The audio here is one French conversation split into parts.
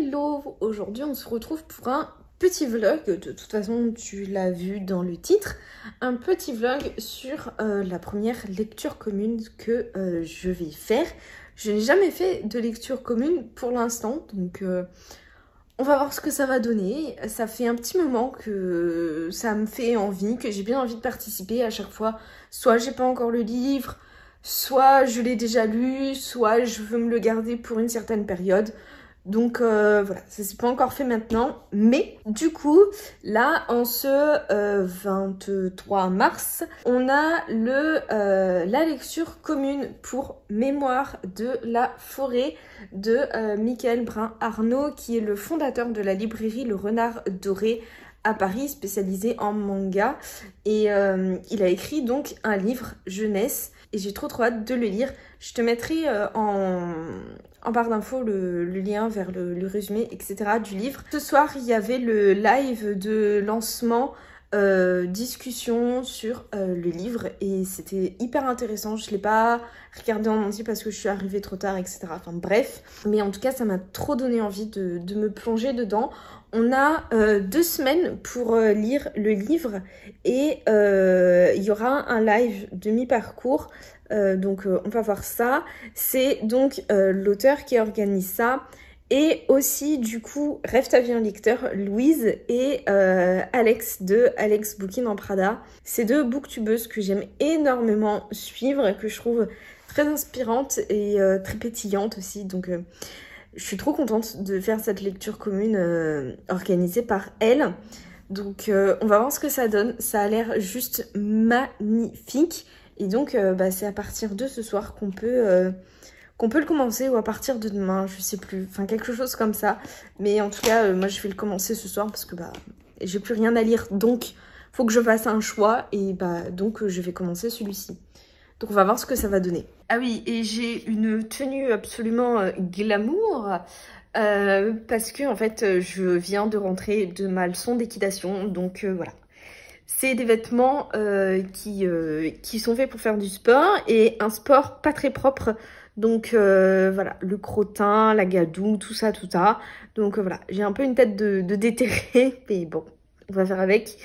Hello! Aujourd'hui on se retrouve pour un petit vlog, de toute façon tu l'as vu dans le titre, un petit vlog sur la première lecture commune que je vais faire. Je n'ai jamais fait de lecture commune pour l'instant, donc on va voir ce que ça va donner. Ça fait un petit moment que ça me fait envie, que j'ai bien envie de participer à chaque fois. Soit j'ai pas encore le livre, soit je l'ai déjà lu, soit je veux me le garder pour une certaine période. Donc voilà, ça s'est pas encore fait maintenant. Mais du coup, là, en ce 23 mars, on a la lecture commune pour Mémoire de la forêt de Michael Brun-Arnaud, qui est le fondateur de la librairie Le Renard Doré à Paris, spécialisée en manga. Et il a écrit donc un livre jeunesse et j'ai trop hâte de le lire. Je te mettrai en barre d'infos le lien vers le résumé, etc. du livre. Ce soir, il y avait le live de lancement, discussion sur le livre et c'était hyper intéressant. Je ne l'ai pas regardé en entier parce que je suis arrivée trop tard, etc. Enfin bref, mais en tout cas, ça m'a trop donné envie de me plonger dedans. On a 2 semaines pour lire le livre et il y aura un live de mi-parcours. Donc on va voir ça. C'est donc l'auteur qui organise ça. Et aussi du coup Rêve ta vie en lecteur, Louise et Alex de Alex Bookin en Prada. Ces deux booktubeuses que j'aime énormément suivre, que je trouve très inspirantes et très pétillantes aussi. Donc je suis trop contente de faire cette lecture commune organisée par elle. Donc on va voir ce que ça donne. Ça a l'air juste magnifique. Et donc c'est à partir de ce soir qu'on peut le commencer, ou à partir de demain, je sais plus. Enfin quelque chose comme ça. Mais en tout cas, moi je vais le commencer ce soir parce que j'ai plus rien à lire. Donc faut que je fasse un choix et donc je vais commencer celui-ci. Donc on va voir ce que ça va donner. Ah oui, et j'ai une tenue absolument glamour parce que en fait je viens de rentrer de ma leçon d'équitation. Donc voilà. C'est des vêtements qui sont faits pour faire du sport et un sport pas très propre. Donc voilà, le crottin, la gadoue, tout ça. Donc voilà, j'ai un peu une tête de déterré, mais bon, on va faire avec.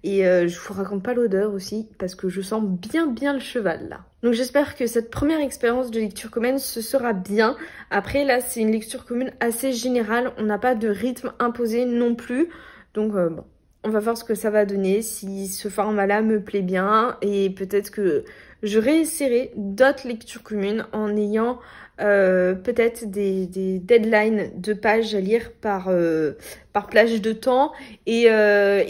Et je vous raconte pas l'odeur aussi, parce que je sens bien le cheval là. Donc j'espère que cette première expérience de lecture commune se sera bien. Après là, c'est une lecture commune assez générale, on n'a pas de rythme imposé non plus. Donc bon, on va voir ce que ça va donner, si ce format-là me plaît bien. Et peut-être que je réessayerai d'autres lectures communes en ayant peut-être des deadlines de pages à lire par plage de temps. Et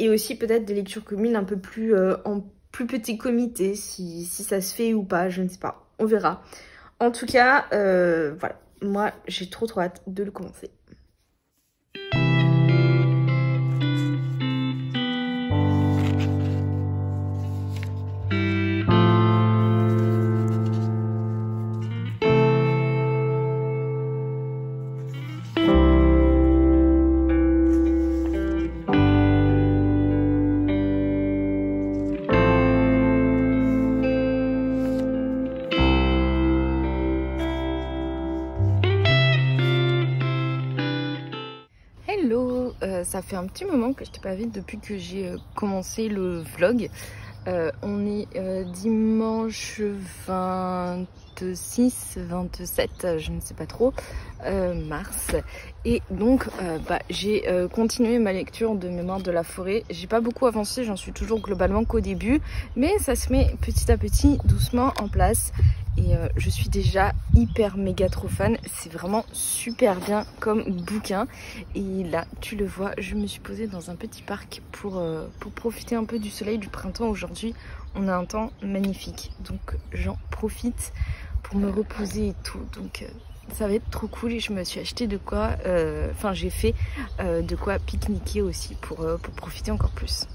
aussi peut-être des lectures communes un peu plus en plus petit comité, si ça se fait ou pas, je ne sais pas. On verra. En tout cas, voilà. Moi, j'ai trop hâte de le commencer. Hello, ça fait un petit moment que je t'ai pas vue depuis que j'ai commencé le vlog. On est dimanche 26, 27, je ne sais pas trop, mars. Et donc j'ai continué ma lecture de Mémoire de la forêt. J'ai pas beaucoup avancé, j'en suis toujours globalement qu'au début, mais ça se met petit à petit doucement en place. Et je suis déjà hyper méga trop fan. C'est vraiment super bien comme bouquin. Et là, tu le vois, je me suis posée dans un petit parc pour profiter un peu du soleil du printemps. Aujourd'hui, on a un temps magnifique. Donc j'en profite pour me reposer et tout. Donc ça va être trop cool. Et je me suis acheté de quoi... Enfin, j'ai fait de quoi pique-niquer aussi pour profiter encore plus.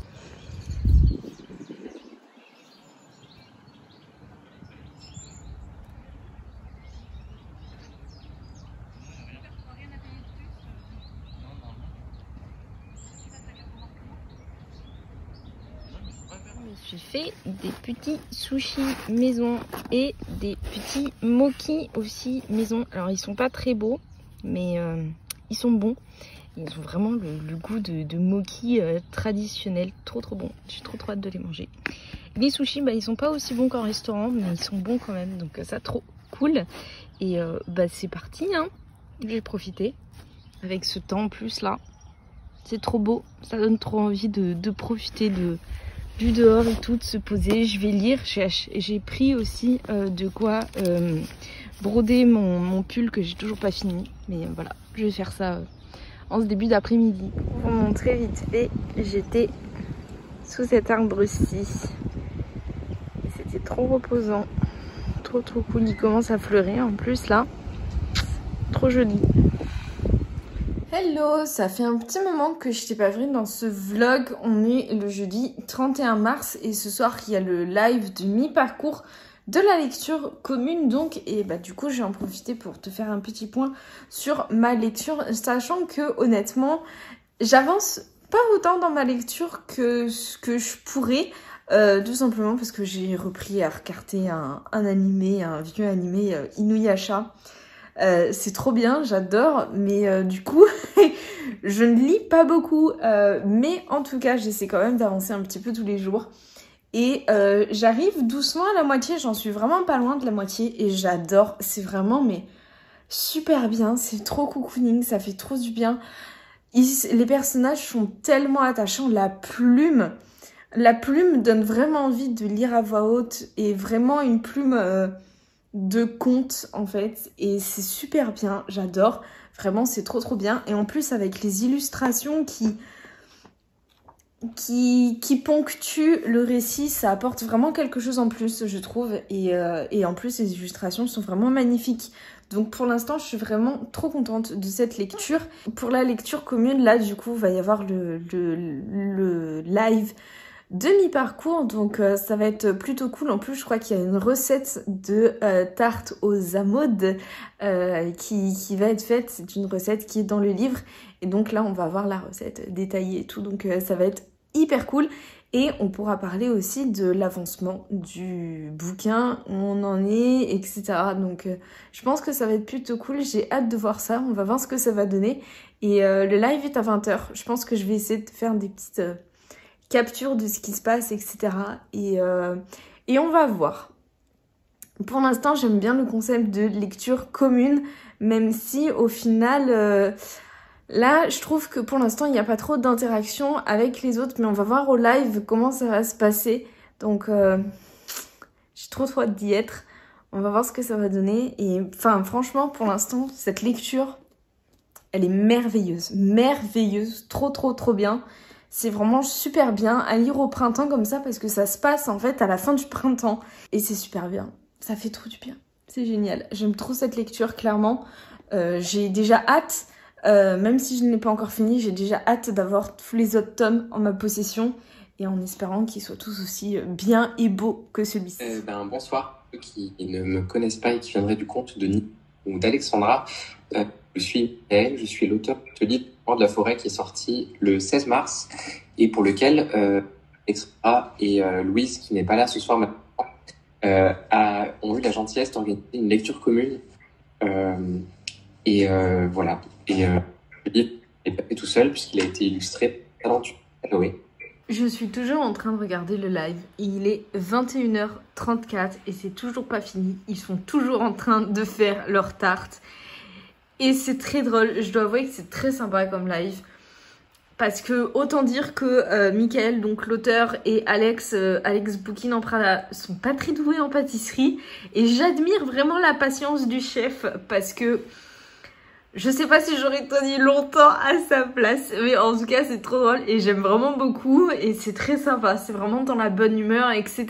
Je fais des petits sushis maison et des petits mokis aussi maison. Alors ils sont pas très beaux, mais ils sont bons. Ils ont vraiment le goût de mochi traditionnel, trop bon. J'ai trop hâte de les manger. Les sushis, ils sont pas aussi bons qu'en restaurant, mais ils sont bons quand même, donc ça trop cool. Et c'est parti, hein. Je vais profiter avec ce temps en plus là. C'est trop beau, ça donne trop envie de profiter du dehors et tout, de se poser. Je vais lire, j'ai pris aussi de quoi broder mon pull que j'ai toujours pas fini. Mais voilà, je vais faire ça en ce début d'après-midi. Pour vous montrer vite fait, j'étais sous cet arbre-ci. C'était trop reposant, trop cool. Il commence à fleurir en plus là, trop joli. Hello, ça fait un petit moment que je t'ai pas vu dans ce vlog. On est le jeudi 31 mars et ce soir il y a le live de mi-parcours de la lecture commune donc, et du coup je vais en profiter pour te faire un petit point sur ma lecture, sachant que honnêtement j'avance pas autant dans ma lecture que ce que je pourrais, tout simplement parce que j'ai repris à regarder un animé, un vieux animé, Inuyasha. C'est trop bien, j'adore, mais du coup je ne lis pas beaucoup, mais en tout cas j'essaie quand même d'avancer un petit peu tous les jours. Et j'arrive doucement à la moitié, j'en suis vraiment pas loin de la moitié et j'adore, c'est vraiment mais super bien, c'est trop cocooning, ça fait trop du bien. Les personnages sont tellement attachants, la plume donne vraiment envie de lire à voix haute et vraiment une plume de conte en fait, et c'est super bien, j'adore, vraiment c'est trop bien. Et en plus avec les illustrations qui ponctuent le récit, ça apporte vraiment quelque chose en plus je trouve, et en plus les illustrations sont vraiment magnifiques. Donc pour l'instant je suis vraiment trop contente de cette lecture. Pour la lecture commune là du coup il va y avoir le live de mi-parcours, donc ça va être plutôt cool. En plus je crois qu'il y a une recette de tarte aux amandes qui va être faite. C'est une recette qui est dans le livre et donc là on va avoir la recette détaillée et tout, donc ça va être hyper cool. Et on pourra parler aussi de l'avancement du bouquin, où on en est, etc. Donc je pense que ça va être plutôt cool, j'ai hâte de voir ça, on va voir ce que ça va donner. Et le live est à 20 h, je pense que je vais essayer de faire des petites capture de ce qui se passe, etc. Et on va voir. Pour l'instant, j'aime bien le concept de lecture commune, même si au final, là, je trouve que pour l'instant, il n'y a pas trop d'interaction avec les autres, mais on va voir au live comment ça va se passer. Donc, j'ai trop hâte d'y être. On va voir ce que ça va donner. Et enfin, franchement, pour l'instant, cette lecture, elle est merveilleuse. Merveilleuse, trop bien. C'est vraiment super bien à lire au printemps comme ça, parce que ça se passe en fait à la fin du printemps. Et c'est super bien. Ça fait trop du bien. C'est génial. J'aime trop cette lecture, clairement. J'ai déjà hâte, même si je n'ai pas encore fini, j'ai déjà hâte d'avoir tous les autres tomes en ma possession. Et en espérant qu'ils soient tous aussi bien et beaux que celui-ci. Bonsoir, ceux qui ne me connaissent pas et qui viendraient du conte de Nid ou d'Alexandra. Je suis Michael, je suis l'auteur du livre de la forêt qui est sorti le 16 mars et pour lequel Alexandra et Louise, qui n'est pas là ce soir maintenant, ont eu la gentillesse d'organiser une lecture commune. Voilà. Et le livre n'est pas fait tout seul puisqu'il a été illustré par Chloé. Je suis toujours en train de regarder le live. Il est 21h34 et c'est toujours pas fini. Ils sont toujours en train de faire leur tarte. Et c'est très drôle. Je dois avouer que c'est très sympa comme live. Parce que autant dire que Michael, donc l'auteur, et Alex Bouquin en Prada sont pas très doués en pâtisserie. Et j'admire vraiment la patience du chef parce que je sais pas si j'aurais tenu longtemps à sa place, mais en tout cas c'est trop drôle et j'aime vraiment beaucoup et c'est très sympa, c'est vraiment dans la bonne humeur, etc.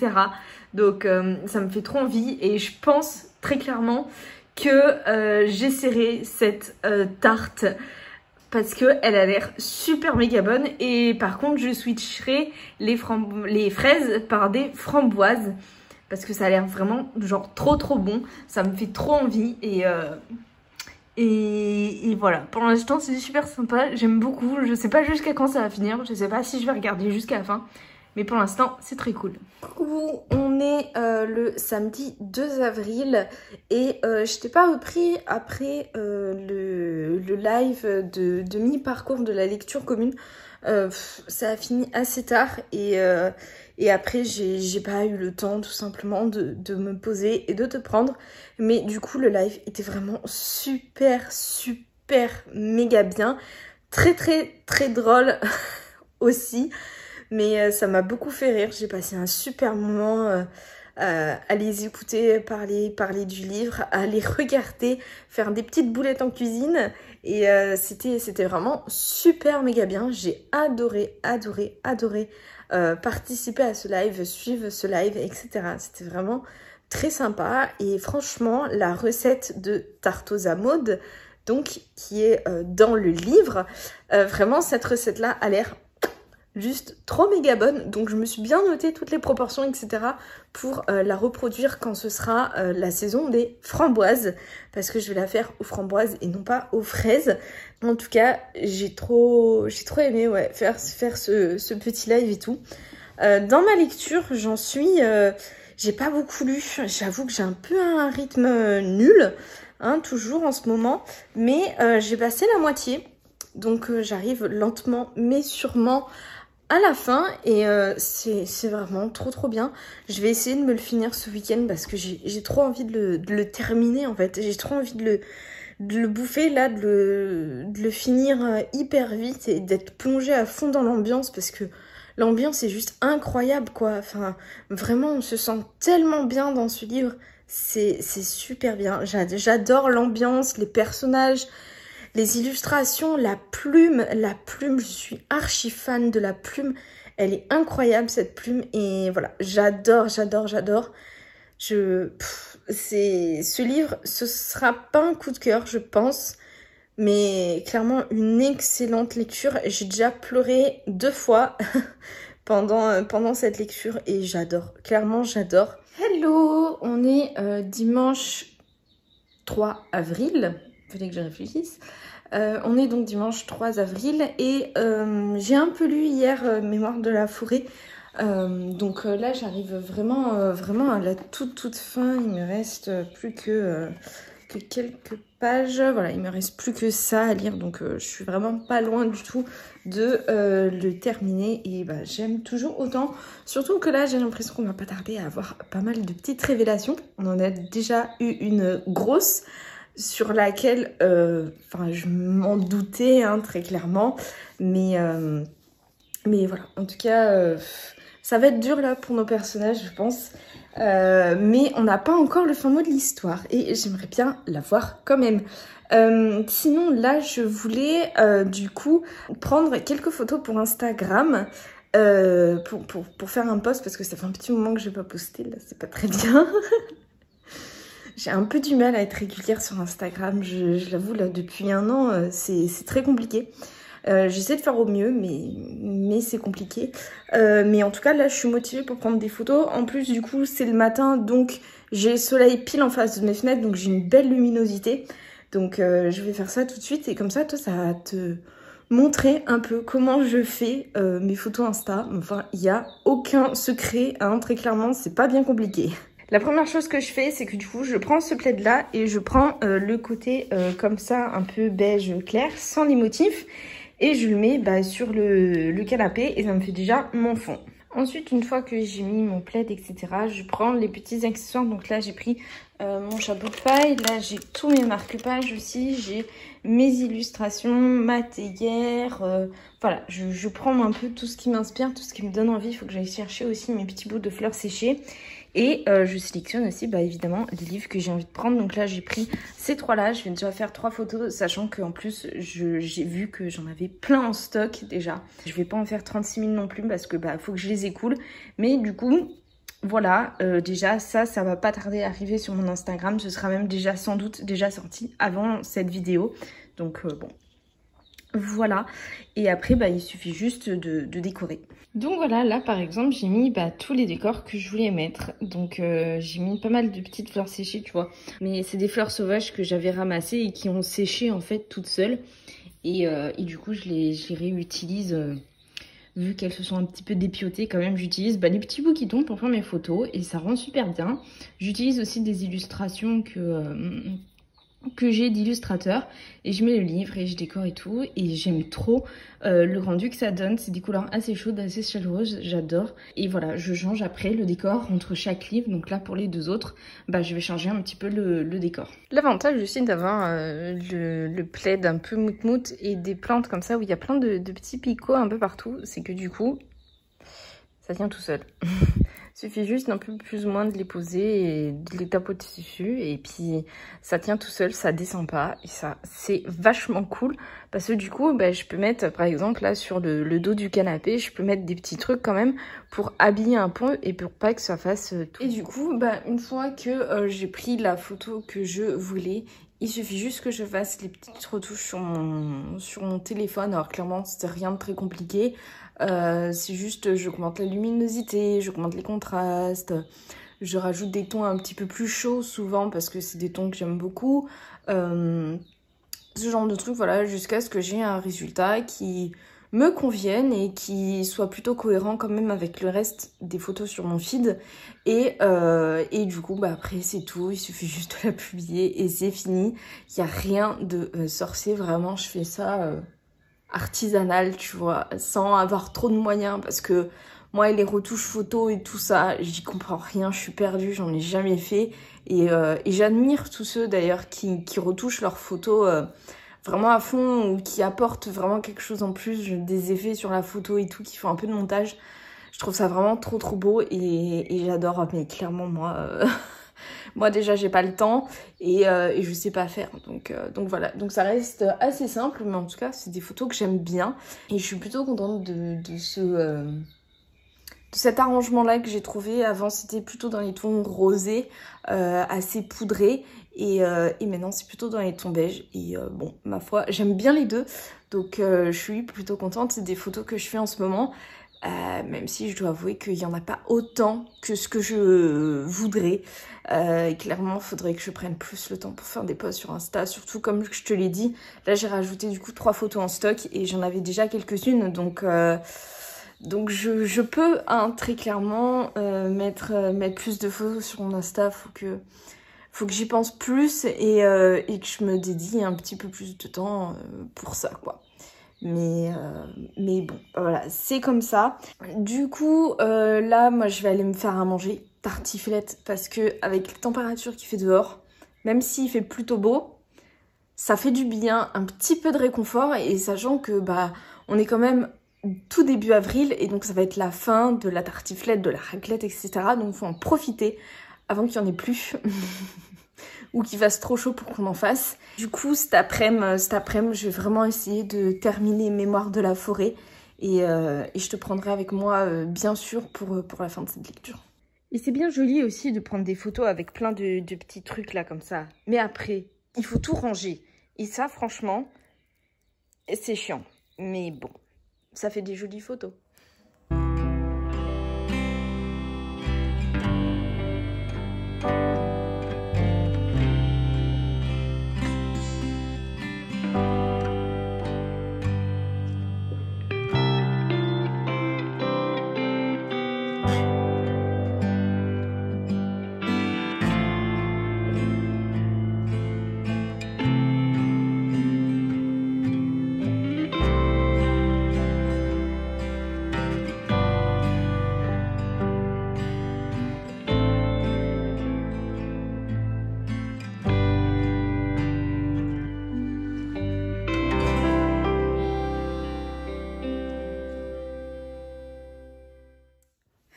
Donc ça me fait trop envie et je pense très clairement que j'essaierai cette tarte parce que elle a l'air super méga bonne. Et par contre je switcherai les fraises par des framboises parce que ça a l'air vraiment genre trop bon, ça me fait trop envie. Et voilà, pour l'instant c'est super sympa, j'aime beaucoup. Je sais pas jusqu'à quand ça va finir, je sais pas si je vais regarder jusqu'à la fin. Mais pour l'instant, c'est très cool. Coucou, on est le samedi 2 avril et je t'ai pas repris après le live de mi-parcours de la lecture commune. Ça a fini assez tard et après j'ai pas eu le temps tout simplement de me poser et de te prendre. Mais du coup le live était vraiment super méga bien. Très drôle aussi. Mais ça m'a beaucoup fait rire. J'ai passé un super moment à les écouter parler du livre, à les regarder, faire des petites boulettes en cuisine. Et c'était vraiment super méga bien. J'ai adoré participer à ce live, suivre ce live, etc. C'était vraiment très sympa. Et franchement, la recette de tarte aux amandes, donc qui est dans le livre, vraiment cette recette-là a l'air juste trop méga bonne, donc je me suis bien noté toutes les proportions, etc. pour la reproduire quand ce sera la saison des framboises, parce que je vais la faire aux framboises et non pas aux fraises. En tout cas, j'ai trop aimé faire ce petit live et tout. Dans ma lecture, j'en suis... j'ai pas beaucoup lu, j'avoue que j'ai un peu un rythme nul, hein, toujours en ce moment, mais j'ai passé la moitié, donc j'arrive lentement mais sûrement à la fin et c'est vraiment trop bien. Je vais essayer de me le finir ce week-end parce que j'ai trop envie de le terminer en fait. J'ai trop envie de le bouffer là, de le finir hyper vite et d'être plongée à fond dans l'ambiance parce que l'ambiance est juste incroyable quoi. Enfin vraiment on se sent tellement bien dans ce livre. C'est super bien. J'adore l'ambiance, les personnages, les illustrations, la plume, je suis archi fan de la plume. Elle est incroyable cette plume et voilà, j'adore. Ce livre, ce sera pas un coup de cœur, je pense, mais clairement une excellente lecture. J'ai déjà pleuré 2 fois pendant cette lecture et j'adore, clairement j'adore. Hello, on est dimanche 3 avril. Fallait que je réfléchisse. On est donc dimanche 3 avril et j'ai un peu lu hier Mémoire de la forêt. Donc là j'arrive vraiment à la toute fin. Il me reste plus que quelques pages. Voilà, il me reste plus que ça à lire. Donc je suis vraiment pas loin du tout de le terminer. Et bah, j'aime toujours autant. Surtout que là j'ai l'impression qu'on va pas tarder à avoir pas mal de petites révélations. On en a déjà eu une grosse sur laquelle je m'en doutais hein, très clairement, mais voilà, en tout cas ça va être dur là pour nos personnages je pense, mais on n'a pas encore le fin mot de l'histoire et j'aimerais bien l'avoir quand même. Sinon là je voulais du coup prendre quelques photos pour Instagram pour faire un post parce que ça fait un petit moment que je n'ai pas posté là, c'est pas très bien. J'ai un peu du mal à être régulière sur Instagram, je l'avoue, là, depuis 1 an, c'est très compliqué. J'essaie de faire au mieux, mais c'est compliqué. Mais en tout cas, là, je suis motivée pour prendre des photos. En plus, du coup, c'est le matin, donc j'ai le soleil pile en face de mes fenêtres, donc j'ai une belle luminosité. Donc, je vais faire ça tout de suite. Et comme ça, toi, ça va te montrer un peu comment je fais mes photos Insta. Enfin, il n'y a aucun secret, hein, très clairement, c'est pas bien compliqué. La première chose que je fais, c'est que du coup, je prends ce plaid là et je prends le côté comme ça, un peu beige clair, sans les motifs. Et je le mets sur le canapé et ça me fait déjà mon fond. Ensuite, une fois que j'ai mis mon plaid, etc., je prends les petits accessoires. Donc là, j'ai pris mon chapeau de paille. Là, j'ai tous mes marque-pages aussi. J'ai mes illustrations, ma théière. Voilà, je prends un peu tout ce qui m'inspire, tout ce qui me donne envie. Il faut que j'aille chercher aussi mes petits bouts de fleurs séchées. Et je sélectionne aussi évidemment les livres que j'ai envie de prendre. Donc là j'ai pris ces 3 là, je vais déjà faire 3 photos, sachant qu'en plus j'ai vu que j'en avais plein en stock déjà. Je vais pas en faire 36 000 non plus parce que faut que je les écoule. Mais du coup voilà, déjà ça va pas tarder à arriver sur mon Instagram. Ce sera même déjà sans doute déjà sorti avant cette vidéo. Donc bon. Voilà, et après il suffit juste de décorer. Donc voilà, là par exemple j'ai mis tous les décors que je voulais mettre. Donc j'ai mis pas mal de petites fleurs séchées, tu vois. Mais c'est des fleurs sauvages que j'avais ramassées et qui ont séché en fait toutes seules. Et du coup je les réutilise vu qu'elles se sont un petit peu dépiotées quand même, j'utilise les petits bouts qui tombent pour faire mes photos et ça rend super bien. J'utilise aussi des illustrations que j'ai d'illustrateurs et je mets le livre et je décore et tout et j'aime trop le rendu que ça donne. C'est des couleurs assez chaudes, assez chaleureuses, j'adore. Et voilà, je change après le décor entre chaque livre. Donc là pour les deux autres, bah, je vais changer un petit peu le décor. L'avantage aussi d'avoir le plaid un peu mout-mout et des plantes comme ça où il y a plein de petits picots un peu partout, c'est que du coup ça tient tout seul. Il suffit juste un peu plus ou moins de les poser et de les tapoter dessus et puis ça tient tout seul, ça descend pas et ça c'est vachement cool parce que du coup bah, je peux mettre par exemple là sur le dos du canapé, je peux mettre des petits trucs quand même pour habiller un peu et pour pas que ça fasse tout. Et du coup bah, une fois que j'ai pris la photo que je voulais, il suffit juste que je fasse les petites retouches sur mon téléphone. Alors clairement c'était rien de très compliqué. C'est juste j'augmente la luminosité, j'augmente les contrastes, je rajoute des tons un petit peu plus chauds souvent parce que c'est des tons que j'aime beaucoup. Ce genre de truc, voilà, jusqu'à ce que j'ai un résultat qui me convienne et qui soit plutôt cohérent quand même avec le reste des photos sur mon feed. Et du coup, bah après c'est tout, il suffit juste de la publier et c'est fini. Il n'y a rien de sorcier, vraiment, je fais ça... artisanale, tu vois, sans avoir trop de moyens parce que moi et les retouches photos et tout ça, j'y comprends rien, je suis perdue, j'en ai jamais fait et j'admire tous ceux d'ailleurs qui retouchent leurs photos vraiment à fond ou qui apportent vraiment quelque chose en plus, des effets sur la photo et tout, qui font un peu de montage. Je trouve ça vraiment trop beau et j'adore, mais clairement moi... Moi déjà j'ai pas le temps et je sais pas faire donc voilà, donc ça reste assez simple mais en tout cas c'est des photos que j'aime bien et je suis plutôt contente de cet arrangement là que j'ai trouvé. Avant c'était plutôt dans les tons rosés assez poudrés et maintenant c'est plutôt dans les tons beige et bon ma foi j'aime bien les deux donc je suis plutôt contente. C'est des photos que je fais en ce moment. Même si je dois avouer qu'il n'y en a pas autant que ce que je voudrais. Clairement, il faudrait que je prenne plus le temps pour faire des posts sur Insta. Surtout, comme je te l'ai dit, là j'ai rajouté du coup 3 photos en stock et j'en avais déjà quelques-unes. Donc je peux très clairement mettre plus de photos sur mon Insta. Faut que j'y pense plus et que je me dédie un petit peu plus de temps pour ça, quoi. Mais bon, voilà, c'est comme ça. Du coup, là, moi, je vais aller me faire à manger tartiflette parce que avec la température qu'il fait dehors, même s'il fait plutôt beau, ça fait du bien, un petit peu de réconfort et sachant que bah on est quand même tout début avril et donc ça va être la fin de la tartiflette, de la raclette, etc. Donc faut en profiter avant qu'il n'y en ait plus. Ou qu'il fasse trop chaud pour qu'on en fasse. Du coup, cet après-midi, je vais vraiment essayer de terminer Mémoires de la forêt et je te prendrai avec moi, bien sûr, pour la fin de cette lecture. Et c'est bien joli aussi de prendre des photos avec plein de petits trucs là comme ça. Mais après, il faut tout ranger. Et ça, franchement, c'est chiant. Mais bon, ça fait des jolies photos.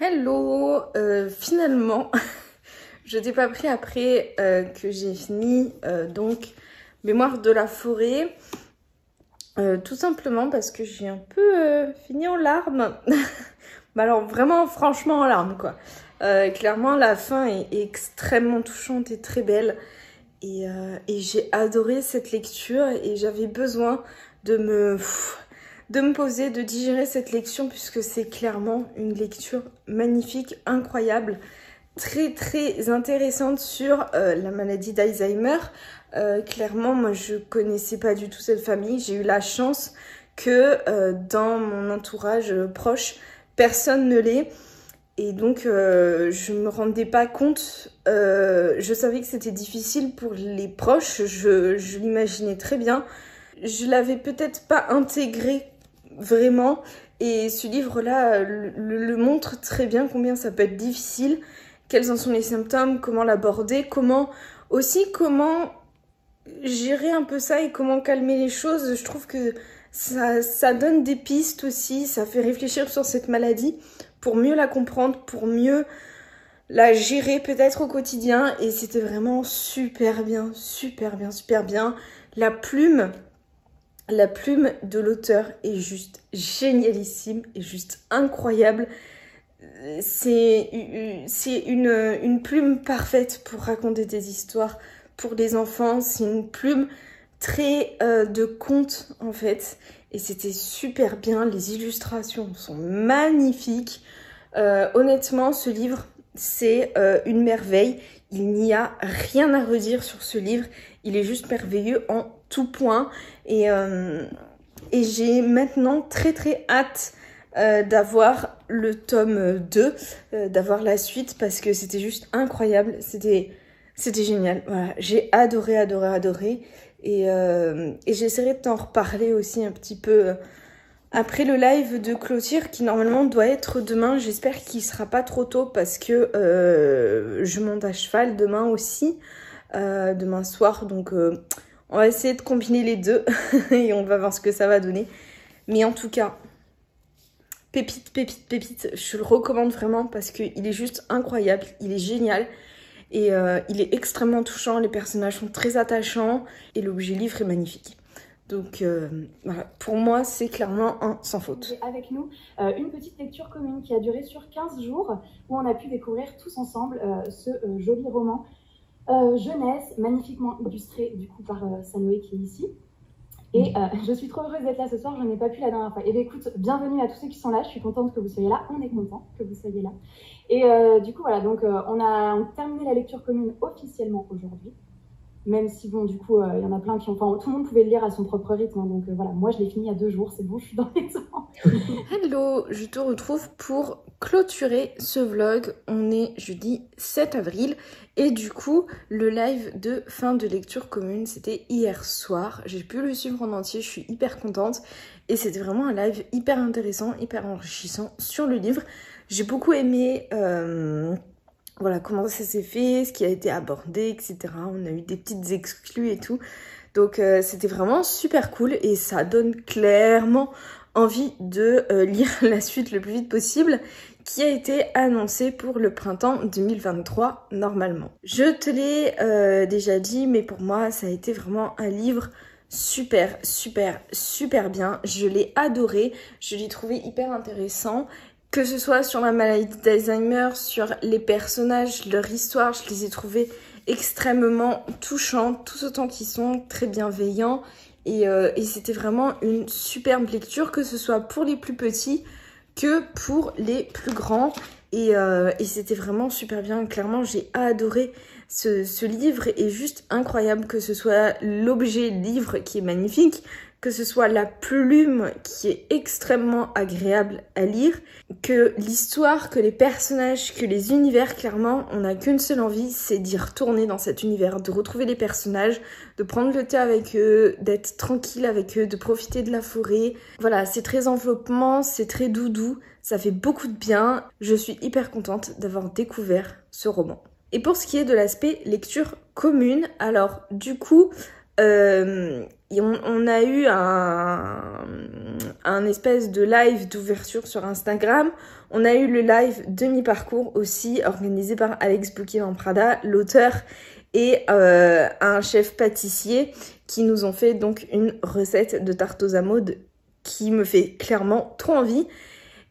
Hello, finalement, je t'ai pas pris après que j'ai fini donc Mémoires de la forêt, tout simplement parce que j'ai un peu fini en larmes. Bah alors vraiment, franchement en larmes quoi. Clairement la fin est extrêmement touchante et très belle et j'ai adoré cette lecture et j'avais besoin de me poser, de digérer cette lecture puisque c'est clairement une lecture magnifique, incroyable, très intéressante sur la maladie d'Alzheimer. Clairement, moi je connaissais pas du tout cette famille, j'ai eu la chance que dans mon entourage proche, personne ne l'est. Et donc, je me rendais pas compte, je savais que c'était difficile pour les proches, je l'imaginais très bien. Je l'avais peut-être pas intégré vraiment, et ce livre-là le montre très bien combien ça peut être difficile, quels en sont les symptômes, comment l'aborder, comment gérer un peu ça et comment calmer les choses. Je trouve que ça donne des pistes aussi, ça fait réfléchir sur cette maladie pour mieux la comprendre, pour mieux la gérer peut-être au quotidien. Et c'était vraiment super bien, super bien, super bien. La plume de l'auteur est juste génialissime et juste incroyable. C'est une plume parfaite pour raconter des histoires pour les enfants. C'est une plume très de conte en fait. Et c'était super bien. Les illustrations sont magnifiques. Honnêtement, ce livre, c'est une merveille. Il n'y a rien à redire sur ce livre. Il est juste merveilleux en tout point. Et j'ai maintenant très très hâte d'avoir le tome 2, d'avoir la suite, parce que c'était juste incroyable. C'était génial. Voilà, j'ai adoré. Et j'essaierai de t'en reparler aussi un petit peu après le live de clôture qui normalement doit être demain. J'espère qu'il sera pas trop tôt parce que je monte à cheval demain aussi, demain soir. Donc on va essayer de combiner les deux et on va voir ce que ça va donner. Mais en tout cas, pépite, je le recommande vraiment parce qu'il est juste incroyable, il est génial. Et il est extrêmement touchant, les personnages sont très attachants et l'objet livre est magnifique. Donc voilà, pour moi c'est clairement un sans faute. Avec nous une petite lecture commune qui a duré sur 15 jours où on a pu découvrir tous ensemble ce joli roman jeunesse, magnifiquement illustré du coup par Sanoé qui est ici. Et je suis trop heureuse d'être là ce soir, je n'ai pas pu la dernière fois. Et bien écoute, bienvenue à tous ceux qui sont là, je suis contente que vous soyez là, on est content que vous soyez là. Et du coup voilà, donc on a terminé la lecture commune officiellement aujourd'hui. Même si bon, du coup, il y en a plein qui ont... Enfin, tout le monde pouvait le lire à son propre rythme. Hein, donc voilà, moi je l'ai fini il y a 2 jours, c'est bon, je suis dans les temps. Hello, je te retrouve pour clôturer ce vlog. On est jeudi 7 avril. Et du coup, le live de fin de lecture commune, c'était hier soir. J'ai pu le suivre en entier, je suis hyper contente. Et c'était vraiment un live hyper intéressant, hyper enrichissant sur le livre. J'ai beaucoup aimé... Voilà, comment ça s'est fait, ce qui a été abordé, etc. On a eu des petites exclus et tout. Donc c'était vraiment super cool et ça donne clairement envie de lire la suite le plus vite possible qui a été annoncée pour le printemps 2023 normalement. Je te l'ai déjà dit, mais pour moi ça a été vraiment un livre super bien. Je l'ai adoré, je l'ai trouvé hyper intéressant. Que ce soit sur la maladie d'Alzheimer, sur les personnages, leur histoire, je les ai trouvés extrêmement touchants, tous autant qu'ils sont très bienveillants. Et c'était vraiment une superbe lecture, que ce soit pour les plus petits que pour les plus grands. Et c'était vraiment super bien. Clairement, j'ai adoré ce livre, est juste incroyable, que ce soit l'objet livre qui est magnifique, que ce soit la plume qui est extrêmement agréable à lire, que l'histoire, que les personnages, que les univers, clairement, on n'a qu'une seule envie, c'est d'y retourner dans cet univers, de retrouver les personnages, de prendre le thé avec eux, d'être tranquille avec eux, de profiter de la forêt. Voilà, c'est très enveloppement, c'est très doudou, ça fait beaucoup de bien. Je suis hyper contente d'avoir découvert ce roman. Et pour ce qui est de l'aspect lecture commune, alors du coup... on a eu un espèce de live d'ouverture sur Instagram. On a eu le live demi-parcours aussi organisé par Alex Bouquet en Prada, l'auteur, et un chef pâtissier qui nous ont fait donc une recette de tarte aux amandes qui me fait clairement trop envie.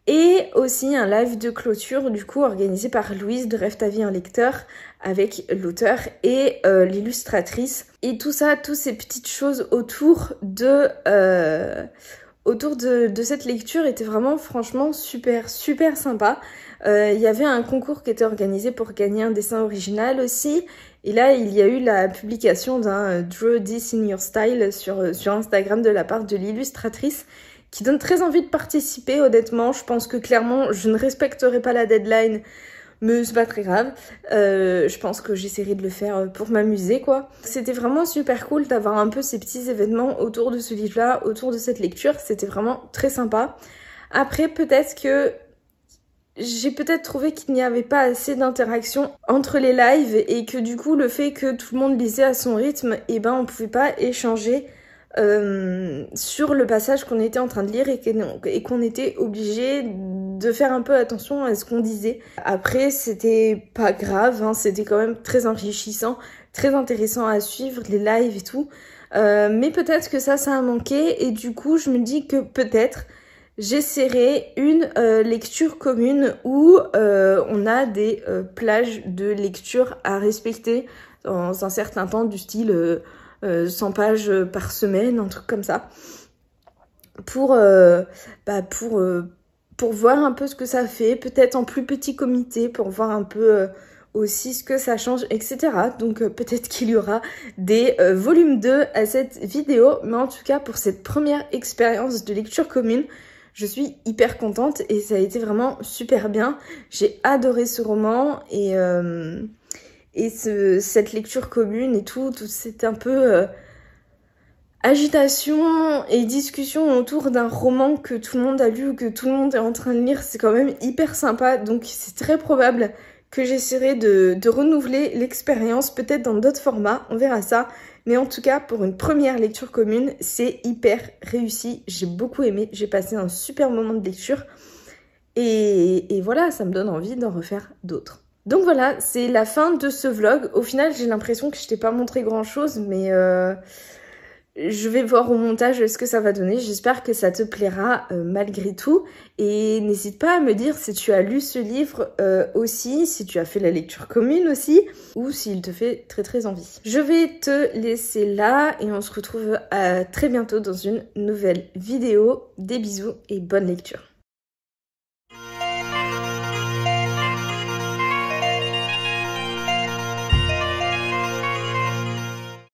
Et aussi un live de clôture du coup organisé par Louise de Rêve ta vie un lecteur avec l'auteur et l'illustratrice. Et tout ça, toutes ces petites choses autour de cette lecture étaient vraiment franchement super sympa. Il y avait un concours qui était organisé pour gagner un dessin original aussi. Et là, il y a eu la publication d'un Draw This in Your Style sur Instagram de la part de l'illustratrice qui donne très envie de participer, honnêtement. Je pense que clairement, je ne respecterai pas la deadline, mais c'est pas très grave. Je pense que j'essaierai de le faire pour m'amuser, quoi. C'était vraiment super cool d'avoir un peu ces petits événements autour de ce livre-là, autour de cette lecture. C'était vraiment très sympa. Après, peut-être que j'ai peut-être trouvé qu'il n'y avait pas assez d'interaction entre les lives et que du coup, le fait que tout le monde lisait à son rythme, et ben on pouvait pas échanger sur le passage qu'on était en train de lire et qu'on était obligé de faire un peu attention à ce qu'on disait. Après, c'était pas grave, hein, c'était quand même très enrichissant, très intéressant à suivre, les lives et tout. Mais peut-être que ça a manqué et du coup, je me dis que peut-être j'essaierai une lecture commune où on a des plages de lecture à respecter dans un certain temps, du style 100 pages par semaine, un truc comme ça, pour voir un peu ce que ça fait, peut-être en plus petit comité, pour voir un peu aussi ce que ça change, etc. Donc peut-être qu'il y aura des volumes 2 à cette vidéo, mais en tout cas pour cette première expérience de lecture commune, je suis hyper contente et ça a été vraiment super bien. J'ai adoré ce roman et cette lecture commune et tout c'est un peu agitation et discussion autour d'un roman que tout le monde a lu ou que tout le monde est en train de lire, c'est quand même hyper sympa. Donc c'est très probable que j'essaierai de renouveler l'expérience, peut-être dans d'autres formats, on verra ça. Mais en tout cas, pour une première lecture commune, c'est hyper réussi. J'ai beaucoup aimé, j'ai passé un super moment de lecture. Et voilà, ça me donne envie d'en refaire d'autres. Donc voilà, c'est la fin de ce vlog. Au final, j'ai l'impression que je t'ai pas montré grand chose, mais je vais voir au montage ce que ça va donner. J'espère que ça te plaira malgré tout. Et n'hésite pas à me dire si tu as lu ce livre aussi, si tu as fait la lecture commune aussi, ou s'il te fait très très envie. Je vais te laisser là et on se retrouve très bientôt dans une nouvelle vidéo. Des bisous et bonne lecture.